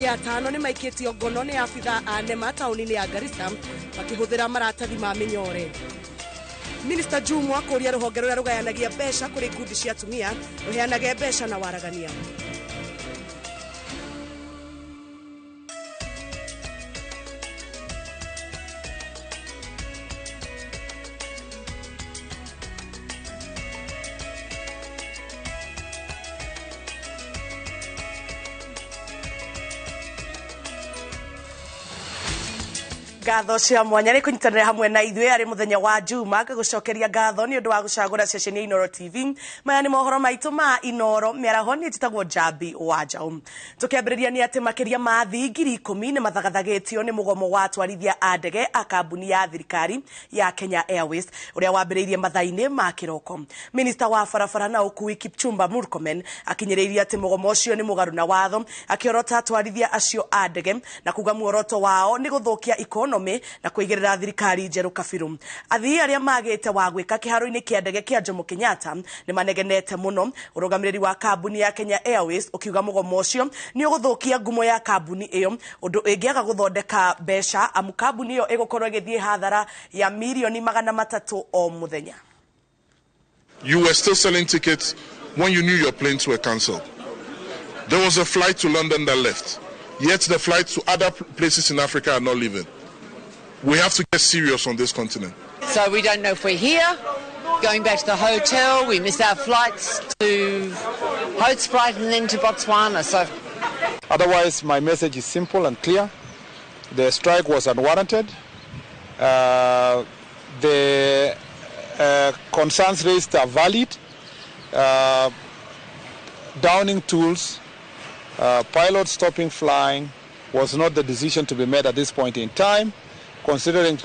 Ya tano ni maikitio ngono ni afitha a nema tauni-ini ya Garissa makihuthira maratathi ma minyore. Minister Jumwa kuria ruhonge ruria rugayanagia mbeca kuri ikundi cia atumia ruheanage mbeca na waragania. Ngatho cia mwanya ni kunyitanira hamwe na ithuĩ ari muthenya wa Juma ngagucokeria ngatho ni undu wa gucagura ceceni ya iNooro TV. Maya ni mohoro maitu ma iNooro miaraho ni njitagwo Jambi Wanjaũ. Tukiambiriria ni ati makiria ma thii 10,000 ni mathagathagitio ni mugomo wa atwarithia a ndege a kambuni ya thirikari ya Kenya Airways uria wambiriirie mathaa-ini ma kiroko. Minister wa barabara na ukui Kipchumba Murkomen akinyiriirie ati mugomo ucio ni mugaru na watho akiorota atwarithia acio a ndege na kuga muoroto wao ni guthukia ikono na kuigirira thirikari njeru kabiru. Athii aria magite wa gwika kiharo-ini kia ndege kia Jomo Kenyatta ni manegenete muno. Urugamiriri wa kambuni ya Kenya Airways ukiuga mugomo ucio ni uguthukia ngumo ya kambuni iyo undu ingiaga guthondeka mbeca amu kambuni iyo igukorwo igithie hathara ya milioni 300 o muthenya. You were still selling tickets when you knew your planes were cancelled. There was a flight to London that left, yet the flights to other places in Africa are not leaving. We have to get serious on this continent. So we don't know if we're here, going back to the hotel, we miss our flights to Hoedspruit and then to Botswana. So, otherwise, my message is simple and clear. The strike was unwarranted. The concerns raised are valid. Downing tools, pilot stopping flying was not the decision to be made at this point in time, considering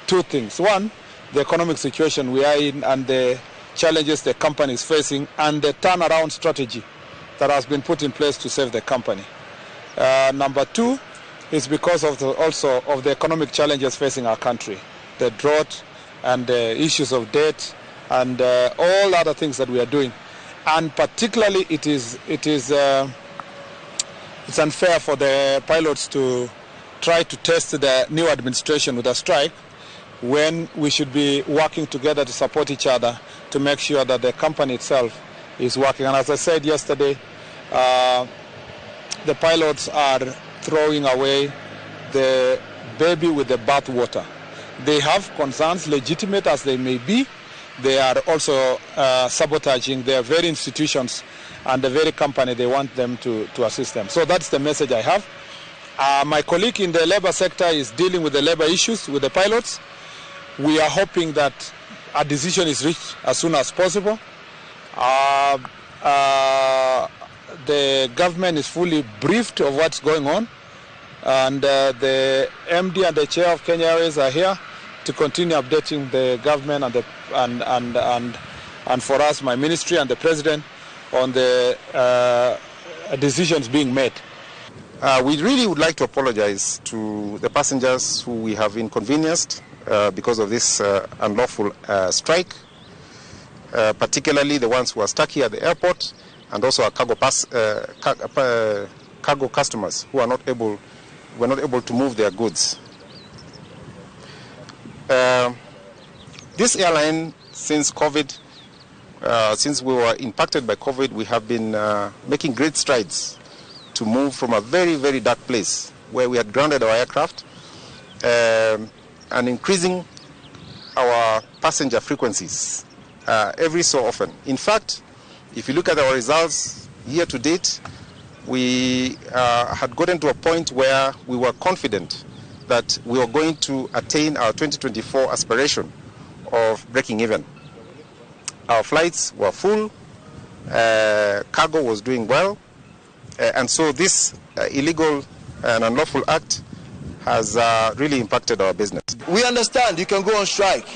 two things. One, the economic situation we are in and the challenges the company is facing and the turnaround strategy that has been put in place to save the company. Number two is because of also of the economic challenges facing our country, the drought and the issues of debt and all other things that we are doing. And particularly it's unfair for the pilots to try to test the new administration with a strike when we should be working together to support each other to make sure that the company itself is working. And as I said yesterday, the pilots are throwing away the baby with the bathwater. They have concerns, legitimate as they may be. They are also sabotaging their very institutions and the very company they want them to assist them. So that's the message I have. My colleague in the labor sector is dealing with the labor issues with the pilots. We are hoping that a decision is reached as soon as possible. The government is fully briefed of what's going on, and the MD and the chair of Kenya Airways are here to continue updating the government and for us, my ministry and the president, on the decisions being made. We really would like to apologize to the passengers who we have inconvenienced because of this unlawful strike, particularly the ones who are stuck here at the airport and also our cargo customers who were not able to move their goods. This airline, since COVID, since we were impacted by COVID, we have been making great strides to move from a very, very dark place where we had grounded our aircraft and increasing our passenger frequencies every so often. In fact, if you look at our results year to date, we had gotten to a point where we were confident that we were going to attain our 2024 aspiration of breaking even. Our flights were full, cargo was doing well, and so this illegal and unlawful act has really impacted our business. We understand you can go on strike,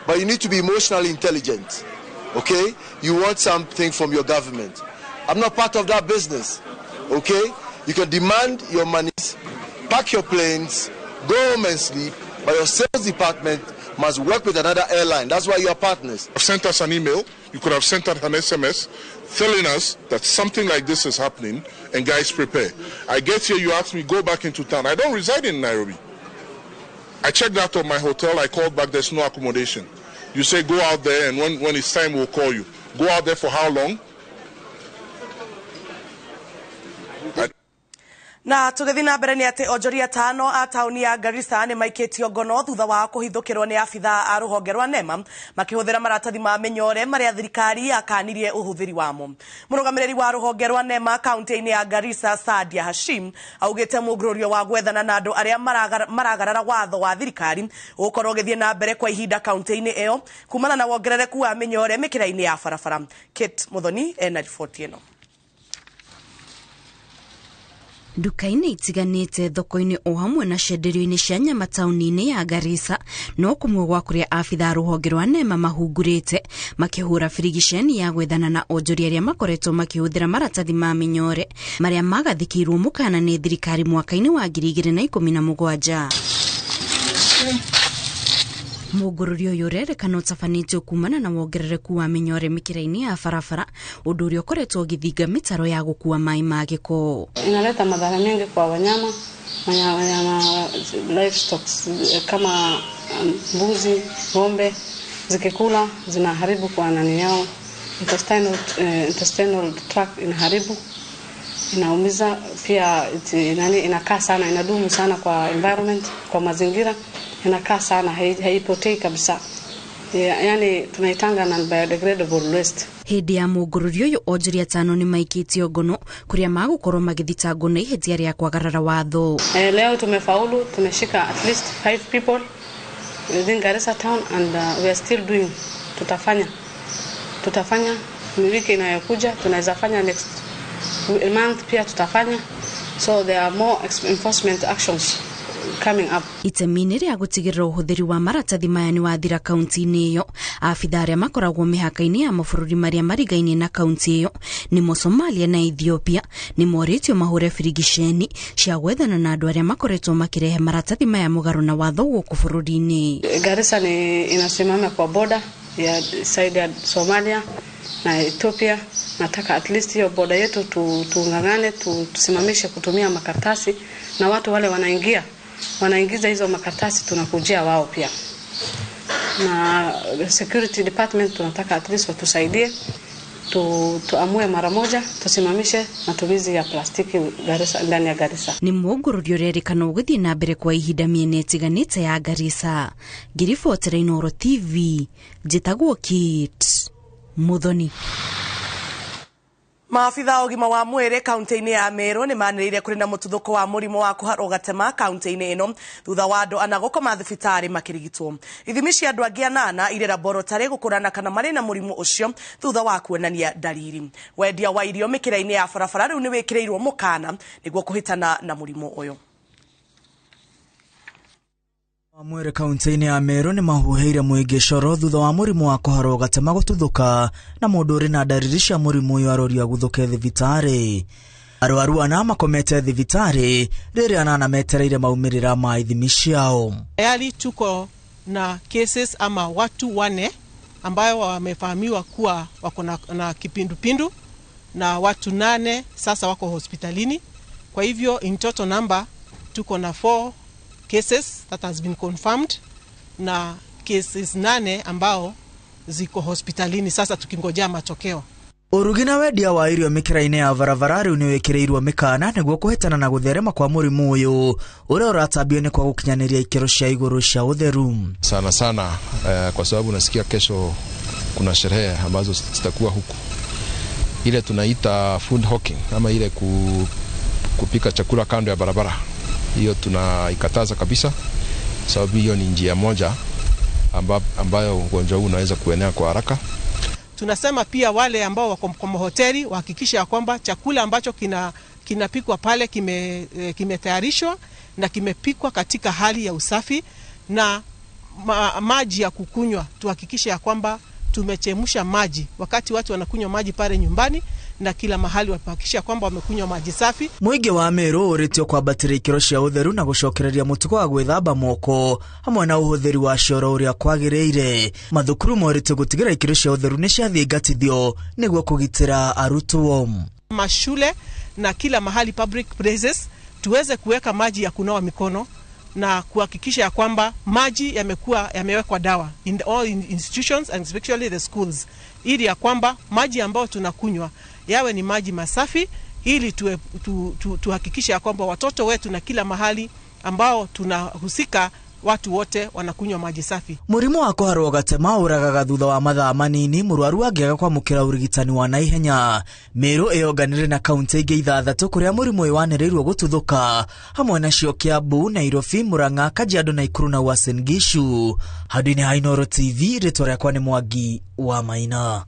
but you need to be emotionally intelligent, okay? You want something from your government. I'm not part of that business, okay? You can demand your monies, pack your planes, go home and sleep, but your sales department must work with another airline. That's why you are partners. Sent us an email. You could have sent us an SMS telling us that something like this is happening, and guys, prepare. I get here, you ask me, go back into town. I don't reside in Nairobi. I checked out of my hotel, I called back, there's no accommodation. You say go out there, and when it's time, we'll call you. Go out there for how long? Na tugethi na mbere ni ati onjoria tano a tauni ya Garissa ni maikitio ngono thutha wa kuhithukirwo ni abitha a ruhonge rwa NEMA makihuthira maratathi ma menyore maria thirikari akanirie uhuthiri wamo. Murugamiriri wa ruhonge rwa NEMA kaunti-ini ya Garissa Sadia Hashim augite mugururio wa gwethana na andu aria maragarara watho wa thirikari ukorwo githie na mbere kwa ihinda kaunti-ini iyo kumana na wongerereku wa menyore mikira-ini ya barabara. Kate Muthoni ena riboti ino. Duka-inĩ itiganĩte thoko-inĩ o hamwe na cienderio-inĩ cia nyama taũni-inĩ ya Garissa no kumwe gwa kũrĩa abitha rũhonge rwa NEMA mahungurĩte makĩhũra birigiceni ya gwethana na onjoria arĩa makoretwo makĩhũthĩra maratathi ma menyore marĩa magathikĩirwo mũkana nĩ thirikari mwaka-inĩ wa 2017. Mugururio ũyũ ũrerĩkana ũtabanĩtio kumana na wongerereku wa menyore mĩkĩra-inĩ ya barabara ũndũ ũrĩa ũkoretwo ũgĩthinga mĩtaro ya gũkua maĩ ma gĩko. Inaleta madhara mengi kwa wanyama livestock kama mbuzi, ng'ombe zikikula zinaharibu kwa nani yao, intestinal tract inaharibu, inaumiza pia, inakaa sana, inadumu sana kwa environment, kwa mazingira. Inakaa sana, haipotei kabisa. Yani tunaitanga non-biodegradable waste. Hĩndĩ ya mũngũrũrio ũyũ onjoria tano ni maikĩtio ngono kũrĩa magũkorwo magĩthitangwo na ihĩtia rĩa kwagarara watho. Leo tumefaulu, tumeshika at least 5 people within Garissa town and we are still doing. Tutafanya wiki inayokuja, tunaweza fanya next month pia tutafanya. So there are more enforcement actions coming up. Itemi-inĩ rĩa gũtigĩrĩra ũhũthĩri wa maratathi maya nĩ wathira kaunti-inĩ ĩyo, abitha arĩa makoragwo mĩhaka-inĩ ya mabũrũri marĩa marigainie na kaunti ĩyo nĩmo Somalia na Ethiopia nĩmorĩtio mahũre birigiceni cia gwethana na andũ arĩa makoretwo makĩrehe maratathi maya mũgarũ na watho gũkũ bũrũri-inĩ. Garissa inasimama kwa border ya side ya Somalia na Ethiopia. Nataka at least hiyo border yetu tungangane, tusimamishe kutumia makaratasi, na watu wale wanaingiza hizo makaratasi tunakujia wao pia. Na security department tunataka at least watusaidie tuamue mara moja tusimamishe matumizi ya plastiki Garissa, ndani ya Garissa. Ni mũngũrũrio ũrerĩkana ũgĩthiĩ na mbere kwa ihinda mĩena ĩtiganĩte ya Garissa. Ngiribotera iNooro TV, njĩtagwo Kate Muthoni. Maafitha ũgima wa mwĩrĩ kaunti-inĩ ya Meru nĩ manĩrĩire kũrĩ na mũtuthũko wa mũrimũ wa kũharwo gatema kaunti-inĩ ĩno thutha wa andũ ana gũkoma thibitarĩ makĩrigitwo. Ithimi cia andũ angĩ 8 irĩ laboratory gũkũrana kana marĩ na mũrimũ ũcio thutha wa kuonania dalili. Wendia wa irio mĩkĩra-inĩ ya barabara rĩu nĩ wĩkĩrĩirwo mũkana nĩguo kũhĩtana na mũrimũ ũyũ. Mwere kaunti-inĩ ya Meru nĩ mahuhĩire mũingĩ coro thutha wa mũrimũ wa kũharwo gatema gũtuthũka na mũndũ ũrĩ na ndariri cia mũrimũ ũyũ aroria gũthũke thibitarĩ. Arwaru ana makomete thibitarĩ rĩrĩa anana metereire maumĩrĩra ma ithimi ciao. Tayari tuko na cases ama watu 4 ambayo wamefahamiwa kuwa wako na kipindupindu na watu 8 sasa wako hospitalini. Kwa hivyo in total number tuko na 4 cases that has been confirmed na cases 8 ambao ziko hospitalini sasa tukingojea matokeo. Urugina wendia wa irio mĩkĩra-inĩ ya barabara rĩu nĩ wĩkĩrĩirwo mĩkana nĩguo kũhĩtana na gũtherema kwa mũrimũ ũyũ ũrĩa ũratambio nĩ kwa gũkinyanĩria ikĩro cia igũrũ cia ũtheru. Sana kwa sababu nasikia kesho kuna sherehe ambazo zitakuwa huku. Ile tunaita food hawking ama ile kupika chakula kando ya barabara. Hiyo tunaikataza kabisa sababu hiyo ni njia moja ambayo ugonjwa huu unaweza kuenea kwa haraka. Tunasema pia wale ambao wako kwa mahoteli wahakikishe ya kwamba chakula ambacho kinapikwa pale kimetayarishwa na kimepikwa katika hali ya usafi, na maji ya kukunywa tuhakikishe ya kwamba tumechemsha maji wakati watu wanakunywa maji pale nyumbani, na kila mahali wahakikisha kwamba wamekunywa maji safi. Muingi wa Meru uritio kwambatira ikiro cia utheru na gucokereria mutugo wa gwithamba moko hamwe na uhuthiri wa cioro uria kwagiriire. Mathukuru moritio gutigira ikiro cia utheru ni ciathie ngatithio niguo kugitira arutwo. Mashule na kila mahali public places tuweze kuweka maji ya kunawa mikono na kuhakikisha kwamba maji yamewekwa dawa in all institutions and especially the schools, ili ya kwamba maji ambayo tunakunywa yawe ni maji masafi, ili tuhakikisha kwamba watoto wetu na kila mahali ambao tunahusika watu wote wanakunywa maji safi. Murimu wa kuharwo gatema uragaga thutha wa mathaa manini murwaru angiaga kwamukira urigitani wa naihenya. Meru eyoganire na kaunti ingi 6 kuria murimu uyu waniriirwo gututhuka hamwe nacio Kiambu, Nairobi, Murang'a, Kajiado, Nakuru na Uasin Gishu. Handũ-inĩ ha iNooro TV, rĩtwa rĩakwa nĩ Mwangi wa Maina.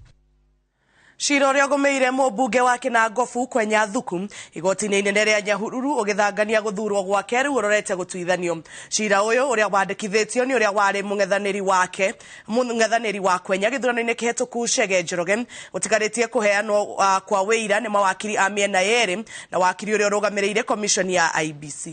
Cira uria gumeire mubunge wa Kinangop kwenya thuku igoti-ini inene ria Nyahururu ugithangania guthurwo gwake riu urorete gutuithanio. Cira uyu uria wandikithitio ni uria wari mungethaniri wa kwenya githurano-ini kihituku Chege Njoroge utikaritie kuheanwo kwa wira ni mawakiri a miena yeri na wakiri uria urugamireire commission ya IBC.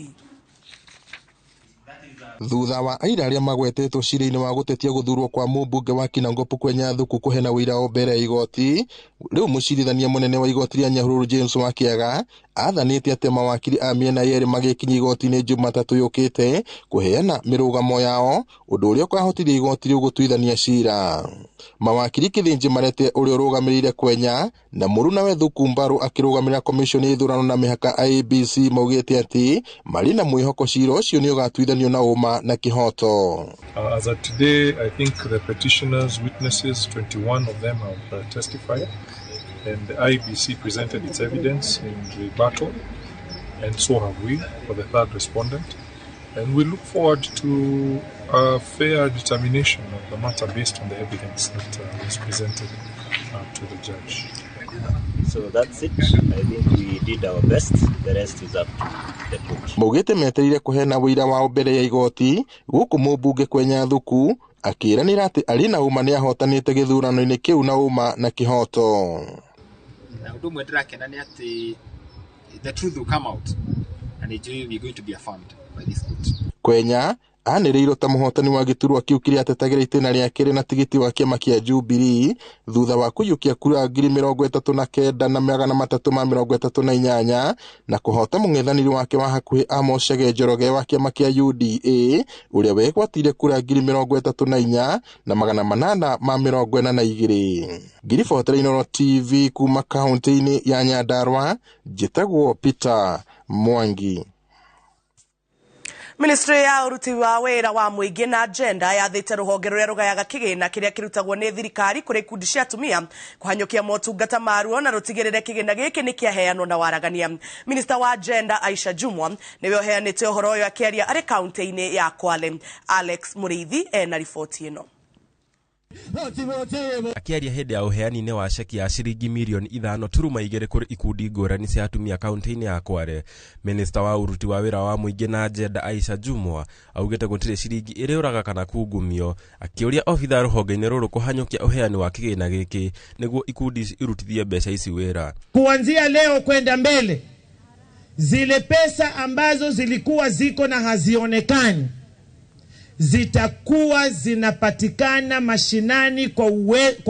Thutha wa aira aria magwetetwo cira-ini wa gutetia guthurwo kwa mubunge wa Kinangop kwenya thuku kuhena wira o mbere igoti, riu mucirithania munene wa igoti ria Nyahururu James Wakiaga athanite ati mawakiri a miena yeri magikinya igoti-ini Jumatatu yukite kuheana mirugamo yao, undu uria ukahotithia igoti riu gutuithania cira. Mawakiri kithinji marete uria urugamirire kwenya na Muru nawe thuku Mbaru akirugamirira commission ya ithurano na mihaka IBC maugite ati mari na mwihoko cira ucio ni ugatuithanio na uma na kihoto. As of today, I think the petitioners, witnesses, 21 of them have testified, and the IBC presented its evidence in rebuttal, and so have we for the third respondent. And we look forward to a fair determination of the matter based on the evidence that was presented to the judge. So that's it. I think we did our best. The rest is up to the court. Maugite metereire kuhena wira wao mbere ya igoti guku mubunge kwenya thuku akiranira ati ari na uma ni ahotanite githurano-ini kiu na uma na kihoto. Na undu mwetera kenani ati the truth will come out and it will be going to be affirmed by this court. Kwenya anireirwo ta muhotani wa giturwa kiu kiria atetagira itena ria kiri na tigiti wa kiama kia Jubilee thutha wa kuyukia kura 39,338 na kuhota mung'ethaniri wake wa hakuhi Amos Chege Njoroge wa kiama kia UDA uria wegwatire kura 34,842. Ngiribotera iNooro TV kuma kaunti-ini ya Nyandarua, njitagwo Peter Mwangi. Ministry ya uruti wa wira wa muingi na agenda yathite ruhonge ruria rugayaga kigina kiria kirutagwo ni thirikari kuri ikundi cia atumia kuhanyukia motungata maruo na rutigirire kigina giki ni kiaheanwo na waragania. Minister wa agenda Aisha Jumwa niwe oheanite uhoro uyu akiaria ari kaunti-ini ya Kwale. Alex Muriithi ena riboti ino. Akiaria hindi ya uheani-ini wa ceki ya ciringi milioni 5.2 kuri ikundi ngurani cia atumia kaunti-ini ya Kwale, Minister wa uruti wa wira wa muingi na agenda Aisha Jumwa augite gutire ciringi iri uraga kana kungumio, akiuria obitha ruhonge-ini ruru kuhanyukia uheani wa kigina giki niguo ikundi irutithie mbeca ici wira. Kuanzia leo kwenda mbele, zile pesa ambazo zilikuwa ziko na hazionekani zitakuwa zinapatikana mashinani kwa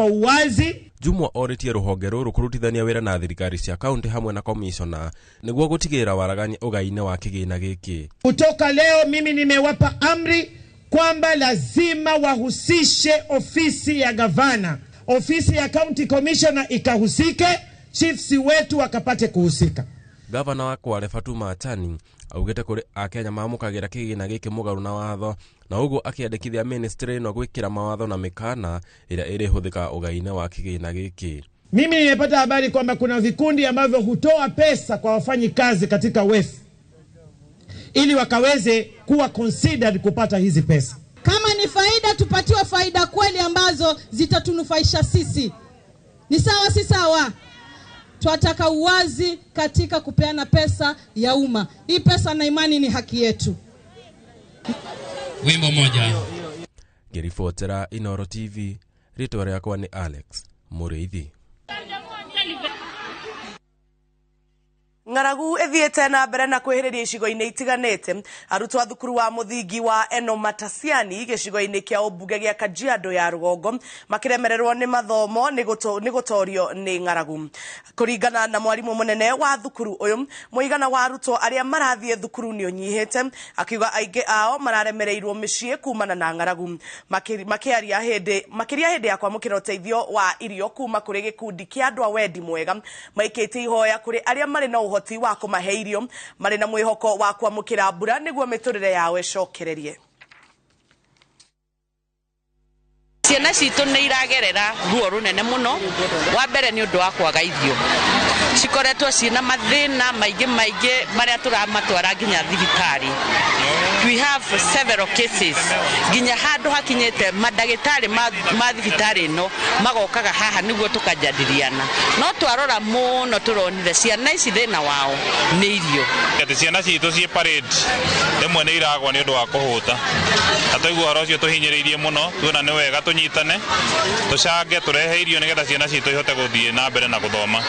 uwazi. Jumwa oritie ruhonge ruru kurutithania wira na thirikari cia kaunti hamwe na commissioner niguo gutigira waragania ugai-ini wa kigina giki. Kutoka leo mimi nimewapa amri kwamba lazima wahusishe ofisi ya gavana, ofisi ya county commissioner ikahusike, chiefs wetu wakapate kuhusika. Gavana wa Kwale Fatuma Achani augite kuri akenya mamukagira kigina giki mugaru na watho na uguo akiandikithia ministry no gwikira mawatho na mikana ira iri huthika ugai-ini wa kigina giki. Mimi nimepata habari kwamba kuna vikundi ambavyo hutoa pesa kwa wafanyi kazi katika WEF ili wakaweze kuwa considered kupata hizi pesa. Kama ni faida tupatiwe faida kweli ambazo zitatunufaisha sisi. Ni sawa si sawa? Tunataka uwazi katika kupeana pesa ya umma. Hii pesa na imani ni haki yetu. Wimbo moja. Ngiribotera iNooro TV, rĩtwa rĩakwa ni Alex Muriithi. Ngaragu ethiete na mbere na kwihiriria icigo-ini itiganite arutwo a thukuru wa muthingi wa Eno Matasiani gicigo-ini kia ubunge gia Kajiado ya Rugongo makiremererwo ni mathomo ni gutorio ni ngaragu. Kuringana na mwarimu munene wa thukuru uyu, muigana wa arutwo aria marathie thukuru ni unyihite, akiuga aingi ao mararemereirwo micii kumana na ngaragu. Makiria hindi ya kwamukira uteithio wa irio kuma kuri gikundi kia andu a wendi mwega maikite ihoya kuri aria mari na uhoti wa kumahe irio mari na mwihoko wa kwamukira mbura niguo miturire yawe icokererie. Ciana citu ni iragerera ruo runene muno. Wa mbere ni undu wa kwaga irio, cikoretwo ciina mathina maingi maria turamatwara nginya thibitari. We have several cases nginya handu hakinyete madagitari ma thibitari no magokaga haha niguo tukajadiliana, no twarora muno turonire ciana ici thina wao ni irio. Ati ciana citu cie parade demwe ni iragwa ni undu wa kuhuta, atoigua horo cio tuhinyiriirie muno, tuona ni wega tunyitane tucange turehe irio nigetha ciana citu ihote guthie na mbere na guthoma.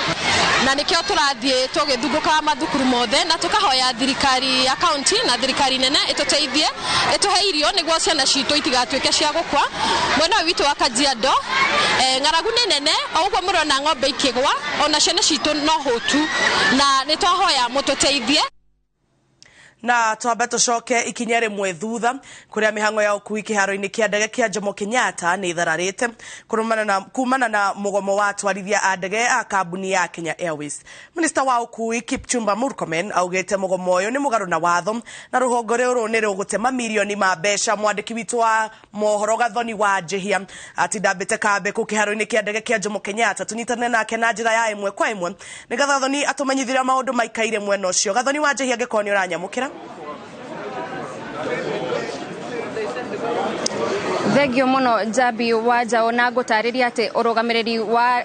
Na nikio turathie tugithunguka mathukuru mothe na tukahoya thirikari ya county na thirikari nene ituteithie ituhe irio niguo ciana citu itigatuike cia gukwa. Mwena witu wa Kajiado ngaragu nene oguo murona ng'ombe ikigwa, ona ciana citu no hutu na nitwahoya mututeithie. Na twambe tucoke ikinya rimwe thutha kuria mihango ya ukui kiharo-ini kia ndege kia Jomo Kenyatta ni ithararite kumana na mugomo wa atwarithia a ndege a kambuni ya Kenya Airways. Minister wa ukui Kipchumba Murkomen augite mugomo uyu ni mugaru na watho na ruhongo ruru ni rugutema milioni ma mbeca. Mwandiki witu wa mohoro Gathoni wa Jehia ati ndambite kambe ku kiharo-ini kia ndege kia Jomo Kenyatta tunyitane nake na njira ya imwe kwa imwe ni Gathoni atumenyithira maundu maikaire mwena ucio. Gathoni wa Jehia ngikoni uranyamukira. Thegio muno Jabi waja ona gutariria ati urugamiriri wa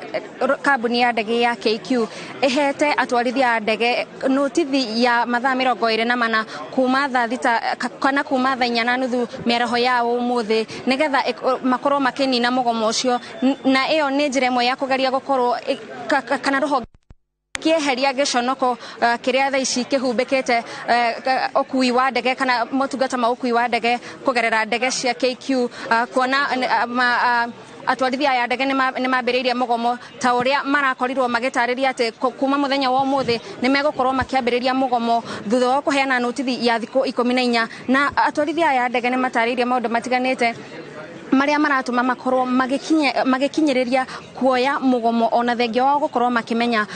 kambuni ya ndege ya KQ ehete atwarithia a ndege notithi ya mathaa 24 kuma thaa thita kana kuma thaa 4:30 mĩaraho ya umuthi nigetha makorwo makinina mugomo ucio, na iyo ni njira imwe ya kugeria gukorwo kana ruhonge kieheria giconoko kiria thaa ici kihumbikite ukui wa ndege kana motungata ma ukui wa ndege kugerera ndege cia KQ, kuona atwarithia ya ndege ni mambiriirie mugomo ta uria marakorirwo magitariria ati kuma muthenya wa umuthi ni megukorwo makiambiriria mugomo thutha wa kuheana notithi ya thiku 14, na atwarithia ya ndege ni matariirie maundu matiganite maria maratuma makorwo magikinyiriria kuoya mugomo ona thengio wa gukorwo makimenya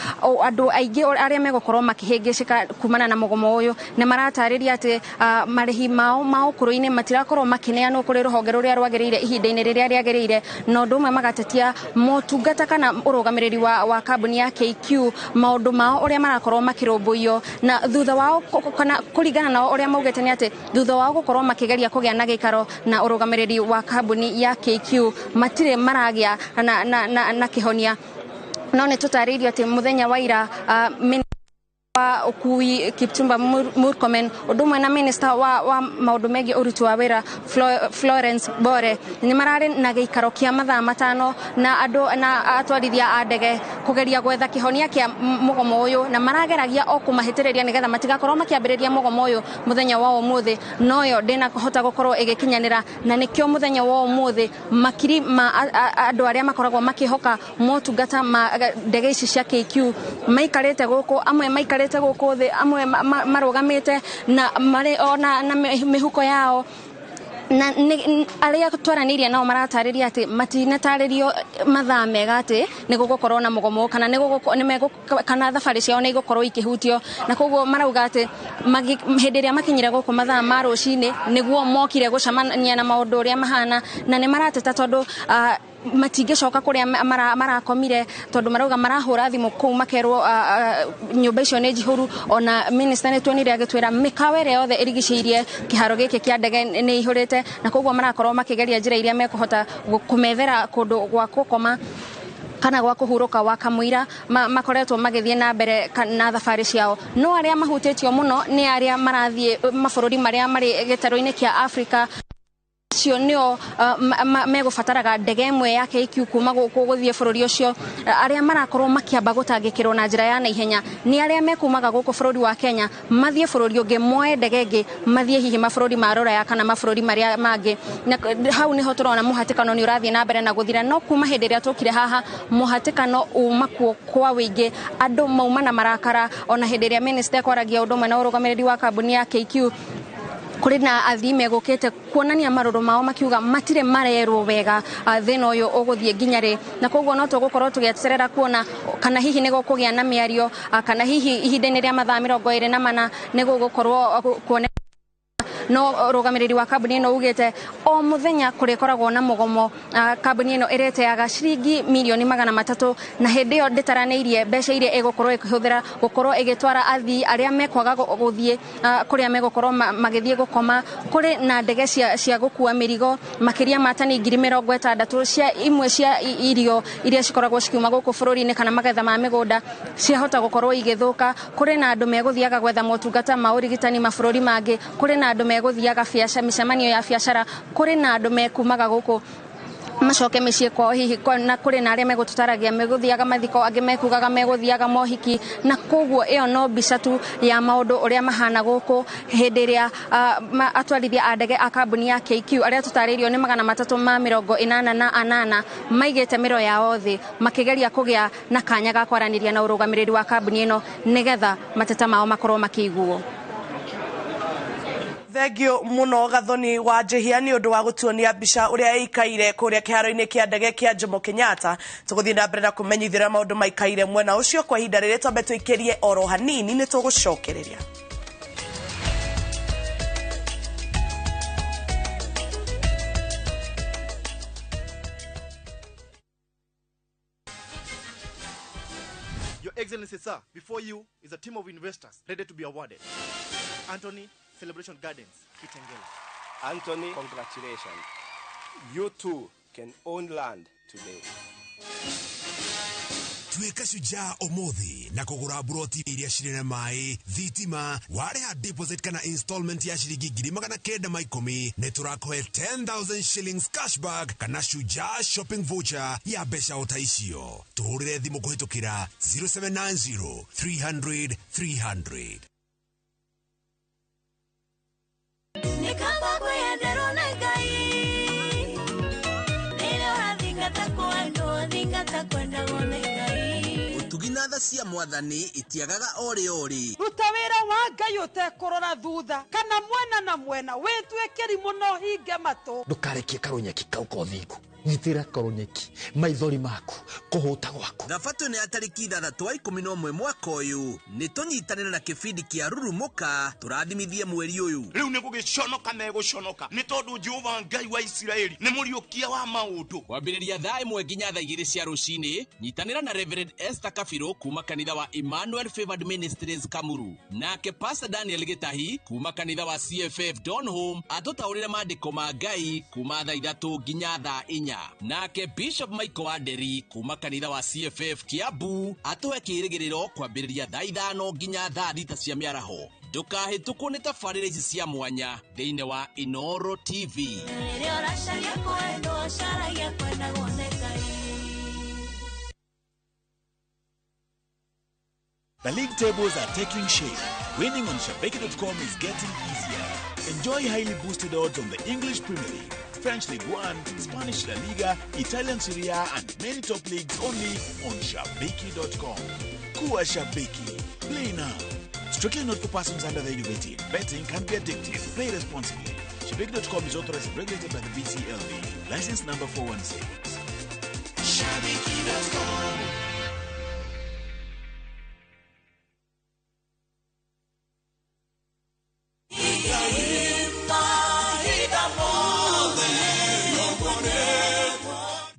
andu aingi aria megukorwo makihingicika kumana na mugomo uyu ni maratariria ati marihi mao kuruini matirakorwo makineanwo kuri ruhonge ruria rwagiriire ihinda-ini riria riagiriire, no ndumwe magatetia motungata kana urugamiriri wa kambuni ya KQ maundu mao uria marakorwo makirumbuyo, na thutha wao kana kuringana na uria maugite ni ati thutha wao gukorwo makigeria kugia na gikaro na urugamiriri wa kambuni ya KQ matire maragia na kihonia. No ni tutaririo ati muthenya wa ira wa ukui Kipchumba Murkomen udumwe na minister wa maundu megi uruti wa wira Florence Bore ni marari na giikaro kia mathaa 5 na andu na atwarithia a ndege kugeria gwetha kihonia kia mugomo uyu, na marageragia o kumahitiriria nigetha matigakorwo makiambiriria mugomo uyu muthenya wa umuthi, no yo ndina kuhota gukorwo igikinyanira, na nikio muthenya wa umuthi makiri ma andu aria makoragwo makihoka motungata ma ndege ici cia KQ maikarite guku, amwe maikarite guku thi, amwe marugamite na mari ona na mihuko yao, na aria twaranirie nao maratariria ati matinataririo mathaa mega ati ni gugukorwo na mugomo kana kana thabari ciao ni gukorwo ikihutio, na koguo marauga ati hindi ria makinyire guku mathaa ma rucini niguo mokire gucamania na maundu uria mahana, na ni marateta tondu matingicoka kuria marakomire tondu marauga marahura thimu kuu makerwo nyumba icio ni njihuru. Ona minister ni tuonire agitwira mikawa ire yothe irigiciirie kiharo giki kia ndege ni ihurite, na koguo marakorwo makigeria njira iria mekuhota kumethera kundu gwa gukoma kana gwa kuhuruka wa kamwira makoretwo magithie na mbere na thabari ciao, no aria mahutitio muno ni aria marathie mabururi maria mari gitaro-ini kia Africa cio nio megubataraga ndege imwe ya KQ kuma guthie bururi ucio aria marakorwo makiamba gutangikirwo na njira ya naihenya ni aria mekumaga guku bururi wa Kenya mathie bururi ungi moe ndege ingi mathie hihi mabururi ma Roraya kana mabururi maria mangi hau niho turona muhatikano ni urathie na mbere na guthira no kuma hindi ria tukire haha muhatikano umakuo kwa wingi andu maumana marakara ona hindi ria minister kwaragia undu na urugamiriri wa kambuni ya KQ kuri na athime gukete kuonania maruru mao makiuga matire marerwo wega thina uyu uguthie nginyare na koguo no tugukorwo tugieterera kuona kana hihi nego kugia na miario kana hihi ihinda-ini ria mathaa 24 nego gukorwo kuone no rugamiriri wa kambuni no ugete o muthenya kurikoragwo na mugomo kambuni no ireteaga ciringi milioni 300 na hindi yo nditaraneirie mbeca iria egukorwo ikihuthira gukorwo igitwara athii aria mekwaga guthie kuria megukorwo magithie gukoma kuri na ndege cia gukua mirigo makiria matani 60,000 cia imwe cia irio iria cikoragwo cikiuma guku bururi-ini kana magetha ma migunda ciahota gukorwo igithuka kuri na andu meguthiaga gwetha motungata ma urigitani mabururi mangi kuri na andu meguthiaga biacara micemanio ya biacara kuri na andu mekumaga guku macoke micii kwao hihi na kuri na aria megututaragia meguthiaga mathiko angi mekugaga meguthiaga mohiki na koguo iyo no mbica tu ya maundu uria mahana guku hindi ria atwarithia a ndege a kambuni ya KQ aria tutaririo ni 388 maigite miro yao thi makigeria kugia na kanya ga kwaraniria na urugamiriri wa kambuni ino nigetha mateta mao makorwo makiguo. Thegio muno Gathoni wa Jehia ni undu wa gutuonia mbica uria ikaire kuria kiharo-ini kia ndege kia Jomo Kenyatta tuguthie na mbere na kumenyithira maundu maikaire mwena ucio kwa ihinda riri twambe tuikirie oro hanini ni tugucokereria. Your Excellency, sir, before you is a team of investors ready to be awarded. Anthony, Celebration Gardens, Kitengela. Anthony, congratulations. You too can own land today. Tuika shujaa omothi na kugura broti iria cirina mai thitima wareha deposit kana installment ya shilingi 910 ne turakohe 10,000 shillings cashback kana shujaa shopping voucher ya besha otaicio tuhurire thimu kuhitukira 0790 300 300. Nikamba kwendero na ngai nile urathingata kwendo thingata kwenda gone ngai utuginatha cia mwathani itiagaga ori ruta wira wa ngai utekurora thutha kana mwena na mwena witwekeri muno hinge mato ndukarekie karonyeki kau kothingu nyitira karonyeki maithori maku kuhuta gwaku thabatũ nĩ atariki 3/11 mwaka ũyũ nĩ tũnyitanĩra na kĩbindi kĩa rurumuka tũrathimithie mweri ũyũ rĩu nĩ gũgĩconoka megũconoka nĩ tondũ Jehova Ngai wa Isiraeli nĩ mũriũkia wa maũndũ kwambĩrĩria thaa 1 nginya thaa 2 cia rũcinĩ nyitanĩra na Reverend Esther Kabirũ kuma kanitha wa Emmanuel Favored Ministries Kamuru nake Pastor Daniel Gĩtahi kuma kanitha wa CFF Donholm atũtaũrĩre maandĩko ma Ngai kuma thaa 3 nginya thaa 4 nake Bishop Michael Wanderi kuma kanitha wa CFF Kiambu atuhe kĩrĩgĩrĩro kwambĩrĩria thaa 5 nginya thaa 6 cia mĩaraho ndũkahĩtũkwo nĩ tabarĩra ici cia mwanya thĩinĩ wa iNooro TV. The league tables are taking shape. Winning on Shabeki.com is getting easier. Enjoy highly boosted odds on the English Premier League, French Ligue 1, Spanish La Liga, Italian Serie A, and many top leagues only on Shabeki.com. Kuwa Shabeki. Play now. Strictly not for persons under the age of 18. Betting can be addictive. Play responsibly. Shabeki.com is authorized and regulated by the BCLB. License number 416. Shabeki.com.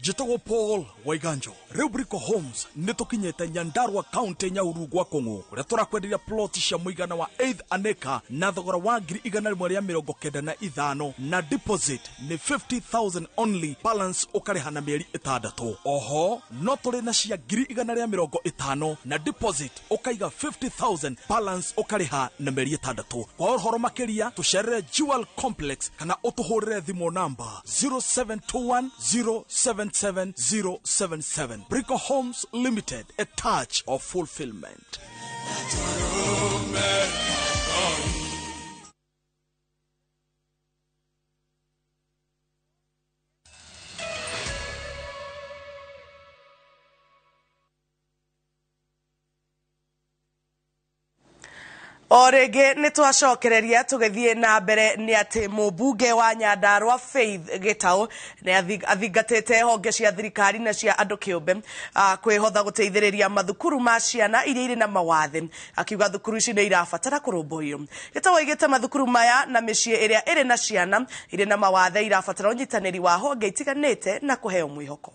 Jitogo Paul Waiganjo Rubrico Homes nitukinyete Nyandarua County Nyauru gwa Kongo uria turakwenderia plot cia muigana wa 8 aneka na thogora wa 195 na deposit ni 50,000 only, balance ukariha na mieri 6. Oho no turi na cia 150 na deposit ukaiga 50,000, balance ukariha na mieri 6. Kwa uhoro makiria tucerere Jewel Complex kana utuhurire thimo number 0721077077. Brico Homes Limited, a touch of fulfillment. Orege nitwacokereria tugethie na mbere ni ati mubunge wa Nyandarua Faith Gitau ni athingatite honge cia thirikari na cia andu kiumbe kwihotha guteithiriria mathukuru ma ciana iria iri na mawathe, akiuga thukuru ici ni irabatara kurumburio. Gitau aigite mathukuru maya na micii iria iri na ciana iri na mawathe irabatara unyitaniri wa honge itiganite na kuheo mwihoko.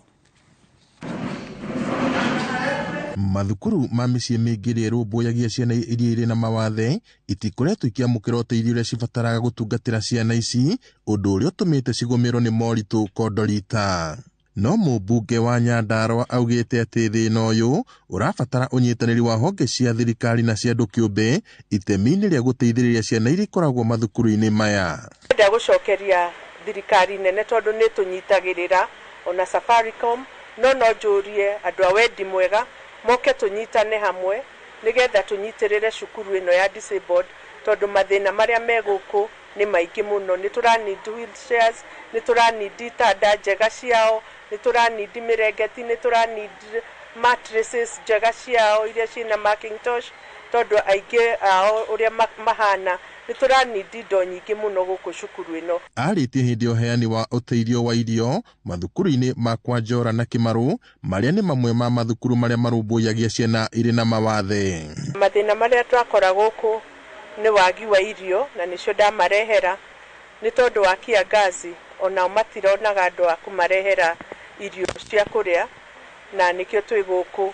Mathukuru ma mĩciĩ mĩingĩ ĩrĩa ĩrũmbũyagia ciana iria irĩ na mawathe itikoretwo ikiamũkĩra ũteithio ũrĩa cibataraga gũtungatĩra ciana ici, ũndũ ũrĩa ũtũmĩte cigũmĩrwo nĩ moritũ kondorita. No mũmbunge wa Nyandarua augĩte atĩ thĩna ũyũ ũrabatara ũnyitanĩri wa honge cia thirikari na cia andũ kĩũmbe itemi-inĩ rĩa gũteithĩrĩria ciana iria ikoragwo mathukuru-inĩ maya. Ndenda gũcokeria thirikari nene tondũ nĩ tũnyitagĩrĩra ona Safaricom, no njũrie andũ a wendi mwega moke tunyitane hamwe nigetha tunyitirire cukuru ino ya disabled tondu mathina maria meguku ni maingi muno. Ni turani wheelchairs, ni turani itanda njega ciao, ni turani mirengeti, ni turani mattresses njega ciao iria cina Macintosh tondu aingi ao uria mahana ni turani indo nyingi muno guku cukuru ino. Arĩtie hĩndĩ ya ũheani wa ũteithio wa irio mathukuru-inĩ ma Kwanjora na Kimaru marĩa nĩ mamwe ma mathukuru marĩa marũmbũyagia ciana irĩ na mawathe. Mathina marĩa twakora gũkũ nĩ wagi wa irio na nĩcio ndamarehera nĩ tondũ wa kiangazi, ona matironaga andũ a kũmarehera irio cia kũrĩa na nĩkĩo twĩ gũkũ.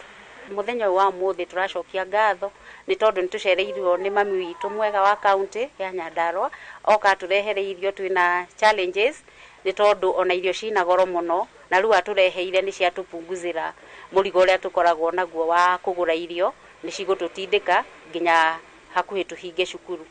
Muthenya wa muthi turacokia ngatho ni tondu nitucereirio ni mami witu mwega wa county ya Nyandarua oka turehere irio twina challenges ni tondu ona irio cina goro muno na riu atureheire ni cia tupunguzira murigo uria tukoragwo naguo wa kugura irio ni cigututindika nginya hakuhi tuhinge cukuru.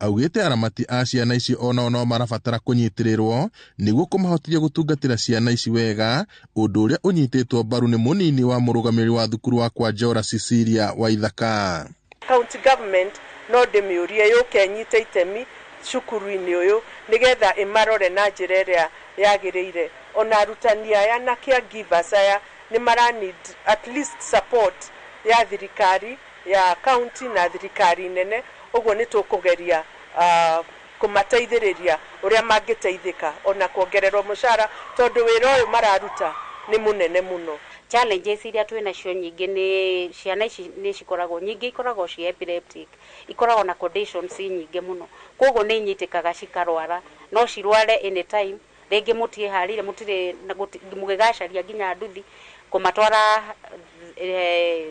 Augĩte aramati a ciana ici ona no marabatara kũnyitĩrĩrwo nĩguo kũmahotithia gũtungatĩra ciana ici wega, ũndũ ũrĩa ũnyitĩtwo mbaru nĩ mũnini wa mũrũgamĩrĩri wa thukuru wa Kwanjora Cecilia Waithaka. County government no ndĩmĩũrie yũke nyite itemi cukuru-inĩ ũyũ nigetha imarore na njĩra ĩrĩa yagĩrĩire. Ona arutani aya na caregivers aya ni need at least support ya thirikari ya county na thirikari nene. Uguo ni tukugeria kumateithĩrĩria uria mangĩteithĩka ona kuongererwo mũcara tondu wĩra ũyũ mararuta ni munene muno. Challenges iria twina cio nyingi ni ciana ici ni cikoragwo nyingi ikoragwo ci epileptic, ikoragwo na conditions nyingi muno, koguo ni nyitikaga cikarwara no cirware anytime. Rĩngĩ mutie harire mutire mugigacaria nginya nduthi kumatwara